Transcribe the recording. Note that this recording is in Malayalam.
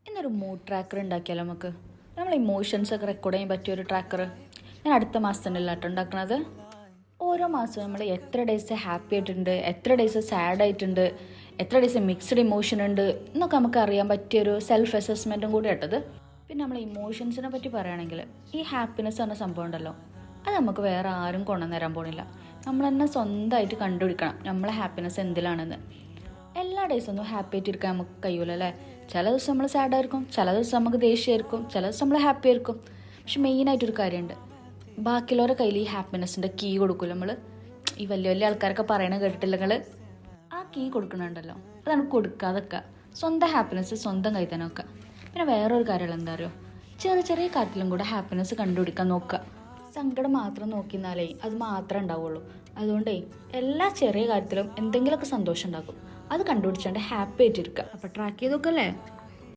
ഇന്നൊരു മൂഡ് ട്രാക്കർ ഉണ്ടാക്കിയാലോ നമുക്ക്. നമ്മൾ ഇമോഷൻസൊക്കെ റെക്കോർഡ് ചെയ്യാൻ പറ്റിയൊരു ട്രാക്കർ. ഞാൻ അടുത്ത മാസത്തിനല്ല കേട്ടോ ഉണ്ടാക്കുന്നത്. ഓരോ മാസവും നമ്മൾ എത്ര ഡേയ്സ് ഹാപ്പി ആയിട്ടുണ്ട്, എത്ര ഡേയ്സ് സാഡ് ആയിട്ടുണ്ട്, എത്ര ഡേയ്സ് മിക്സ്ഡ് ഇമോഷൻ ഉണ്ട് എന്നൊക്കെ നമുക്ക് അറിയാൻ പറ്റിയൊരു സെൽഫ് അസസ്മെൻറ്റും കൂടി ആയിട്ടത്. പിന്നെ നമ്മൾ ഇമോഷൻസിനെ പറ്റി പറയുകയാണെങ്കിൽ ഈ ഹാപ്പിനെസ് എന്ന സംഭവം ഉണ്ടല്ലോ, അത് നമുക്ക് വേറെ ആരും കൊണ്ടുവന്നേരാൻ പോണില്ല. നമ്മൾ തന്നെ സ്വന്തമായിട്ട് കണ്ടുപിടിക്കണം നമ്മളെ ഹാപ്പിനെസ് എന്തിലാണെന്ന്. എല്ലാ ഡേയ്സും ഒന്നും ഹാപ്പി ആയിട്ടിരിക്കാൻ നമുക്ക് കഴിയൂല അല്ലേ. ചില ദിവസം നമ്മൾ സാഡായിരിക്കും, ചില ദിവസം നമുക്ക് ദേഷ്യമായിരിക്കും, ചില ദിവസം നമ്മൾ ഹാപ്പി ആയിരിക്കും. പക്ഷെ മെയിനായിട്ടൊരു കാര്യമുണ്ട്, ബാക്കിയുള്ളവരുടെ കയ്യിൽ ഈ ഹാപ്പിനെസ്സിൻ്റെ കീ കൊടുക്കില്ല നമ്മൾ. ഈ വലിയ വലിയ ആൾക്കാരൊക്കെ പറയണ കേട്ടിട്ടില്ല നിങ്ങൾ, ആ കീ കൊടുക്കണുണ്ടല്ലോ അത് നമുക്ക് കൊടുക്കാതൊക്കെ സ്വന്തം ഹാപ്പിനെസ് സ്വന്തം കൈ തന്നെ വെക്കുക. പിന്നെ വേറൊരു കാര്യമുള്ള എന്താ അറിയോ, ചെറിയ ചെറിയ കാര്യത്തിലും കൂടെ ഹാപ്പിനെസ് കണ്ടുപിടിക്കാൻ നോക്കുക. സങ്കടം മാത്രം നോക്കിന്നാലേ അത് മാത്രമേ ഉണ്ടാവുള്ളൂ. അതുകൊണ്ടേ എല്ലാ ചെറിയ കാര്യത്തിലും എന്തെങ്കിലുമൊക്കെ സന്തോഷം ഉണ്ടാക്കും. അത് കണ്ടുപിടിച്ചാണ്ട് ഹാപ്പി ആയിട്ടിരിക്കുക. അപ്പോൾ ട്രാക്ക് ചെയ്തൊക്കെ അല്ലേ.